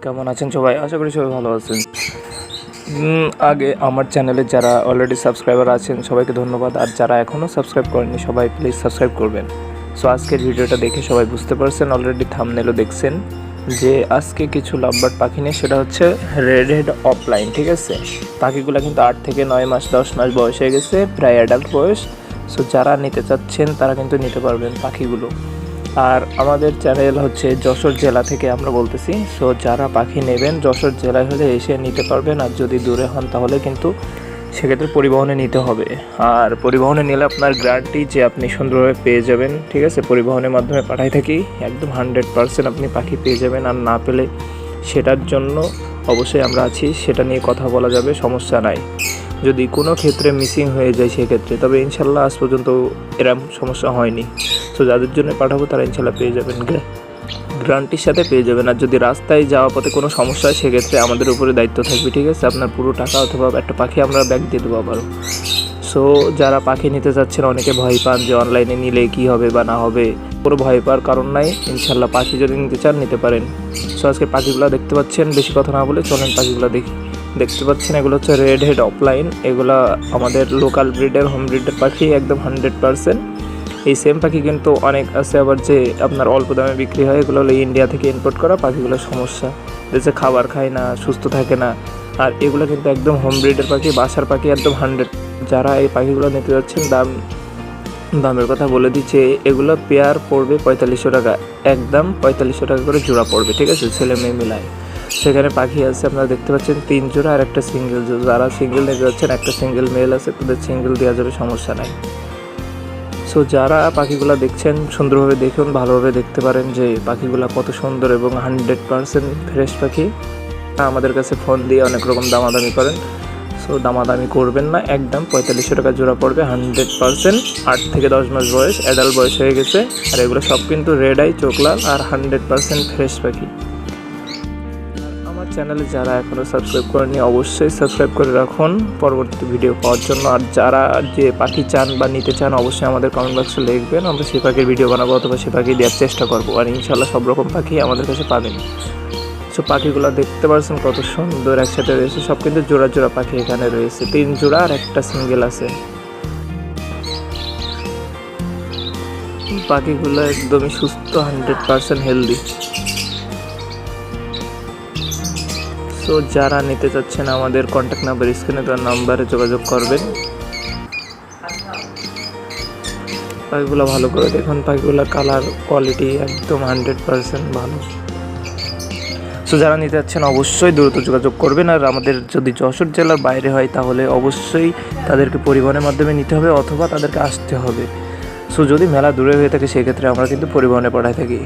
কেমন আছেন সবাই? আশা করি সবাই ভালো আছেন। আগে আমার চ্যানেলে যারা অলরেডি সাবস্ক্রাইবার আছেন সবাইকে ধন্যবাদ, আর যারা এখনও সাবস্ক্রাইব করেননি সবাই প্লিজ সাবস্ক্রাইব করবেন। সো আজকের ভিডিওটা দেখে সবাই বুঝতে পারছেন, অলরেডি থাম্বনেলও দেখছেন যে আজকে কিছু লাভবার্ড পাখি নিয়ে, সেটা হচ্ছে রেড হেড অফলাইন। ঠিক আছে, পাখিগুলো কিন্তু 8 থেকে 9 মাস 10 মাস বয়স হয়ে গেছে, প্রায় অ্যাডাল্ট বয়স। সো যারা নিতে চাচ্ছেন তারা কিন্তু নিতে পারবেন পাখিগুলো। আর আমাদের চ্যানেল হচ্ছে যশোর জেলা থেকে আমরা বলতেছি। সো যারা পাখি নেবেন যশোর জেলায় হলে এসে নিতে পারবেন, আর যদি দূরে হন তাহলে কিন্তু সেক্ষেত্রে পরিবহনে নিতে হবে। আর পরিবহনে নিলে আপনার গ্যারান্টি যে আপনি সুন্দরভাবে পেয়ে যাবেন। ঠিক আছে, পরিবহনের মাধ্যমে পাঠাই থাকি, একদম 100% আপনি পাখি পেয়ে যাবেন। আর না পেলে সেটার জন্য অবশ্যই আমরা আছি, সেটা নিয়ে কথা বলা যাবে, সমস্যা নাই। যদি কোনো ক্ষেত্রে মিসিং হয়ে যায় সেক্ষেত্রে, তবে ইনশাল্লাহ আজ পর্যন্ত এরকম সমস্যা হয়নি। সো যাদের জন্য পাঠাবো তারা ইনশাল্লাহ পেয়ে যাবেন, গ্যারান্টির সাথে পেয়ে যাবেন। আর যদি রাস্তায় যাওয়া পথে কোনো সমস্যা হয় সেক্ষেত্রে আমাদের উপরে দায়িত্ব থাকবে। ঠিক আছে, আপনার পুরো টাকা অথবা একটা পাখি আমরা ব্যাক দিয়ে দেবো আবারও। সো যারা পাখি নিতে চাচ্ছেন, অনেকে ভয় পান যে অনলাইনে নিলে কী হবে বা না হবে, পুরো ভয় পাওয়ার কারণ নাই। ইনশাল্লাহ পাখি যদি নিতে চান নিতে পারেন। সো আজকে পাখিগুলো দেখতে পাচ্ছেন, বেশি কথা না বলে চলেন পাখিগুলো দেখি। দেখতে পাচ্ছেন এগুলো হচ্ছে রেড হেড অফলাইন, এগুলো আমাদের লোকাল ব্রিডের হোম ব্রিডের পাখি, একদম 100%। এই সেম পাখি কিন্তু অনেক আছে আবার যে আপনার অল্প দামে বিক্রি হয়, এগুলো হলো ইন্ডিয়া থেকে ইম্পোর্ট করা পাখিগুলোর সমস্যা, যে খাবার খায় না, সুস্থ থাকে না। আর এগুলো কিন্তু একদম হোম ব্রিডের পাখি, বাসার পাখি, একদম 100। যারা এই পাখিগুলো নিতে যাচ্ছেন দামের কথা বলে দিচ্ছে, এগুলো পেয়ার পড়বে 4500 টাকা, একদম 4500 টাকা করে জোড়া পড়বে। ঠিক আছে, ছেলে মেয়ে মিলায়। সেখানে পাখি আছে আপনারা দেখতে পাচ্ছেন 3 জোড়া আর একটা সিঙ্গেল জোড়া। যারা সিঙ্গেল নিতে যাচ্ছেন, একটা সিঙ্গেল মেল আছে, তাদের সিঙ্গেল দেওয়া যাবে, সমস্যা নাই। সো যারা পাখিগুলো দেখছেন সুন্দরভাবে দেখুন, ভালোভাবে দেখতে পারেন যে পাখিগুলো কত সুন্দর এবং 100% ফ্রেশ পাখি। আমাদের কাছে ফোন দিয়ে অনেক রকম দামাদামি করেন, সো দামাদামি করবেন না, একদম 4500 টাকা জোড়া পড়বে, 100%। 8 থেকে 10 মাস বয়স, অ্যাডাল্ট বয়স হয়ে গেছে। আর এগুলো সব কিন্তু রেড আই, চোখলাল আর 100% ফ্রেশ পাখি। আমার চ্যানেলে যারা এখনও সাবস্ক্রাইব করেনি অবশ্যই সাবস্ক্রাইব করে রাখুন পরবর্তী ভিডিও পাওয়ার জন্য। আর যারা যে পাখি চান বা নিতে চান অবশ্যই আমাদের কমেন্ট বক্সে লিখবেন, আমরা সে পাখির ভিডিও বানাবো অথবা সে পাখি দেওয়ার চেষ্টা করবো। আর ইনশাল্লাহ সব রকম পাখি আমাদের কাছে পাবেন। সো পাখিগুলো দেখতে পাচ্ছেন কত সুন্দর একসাথে রয়েছে, সব কিন্তু জোড়া জোড়া পাখি এখানে রয়েছে, 3 জোড়া আর একটা সিঙ্গেল আছে। পাখিগুলো একদমই সুস্থ, 100% হেলদি। সো যারা নিতে চাচ্ছেন আমাদের কন্ট্যাক্ট নাম্বার স্ক্রিনে দেওয়া নাম্বারে যোগাযোগ করবেন। পাখিগুলো ভালো করে দেখুন, পাখিগুলো কালার কোয়ালিটি একদম 100% ভালো। সো যারা নিতে চাচ্ছেন অবশ্যই দ্রুত যোগাযোগ করবেন। আর আমাদের যদি যশোর জেলার বাইরে হয় তাহলে অবশ্যই তাদেরকে পরিবহনের মাধ্যমে নিতে হবে অথবা তাদেরকে আসতে হবে। সো যদি মেলা দূরে হয়ে থাকে সেক্ষেত্রে আমরা কিন্তু পরিবহনে পাঠাই থাকি।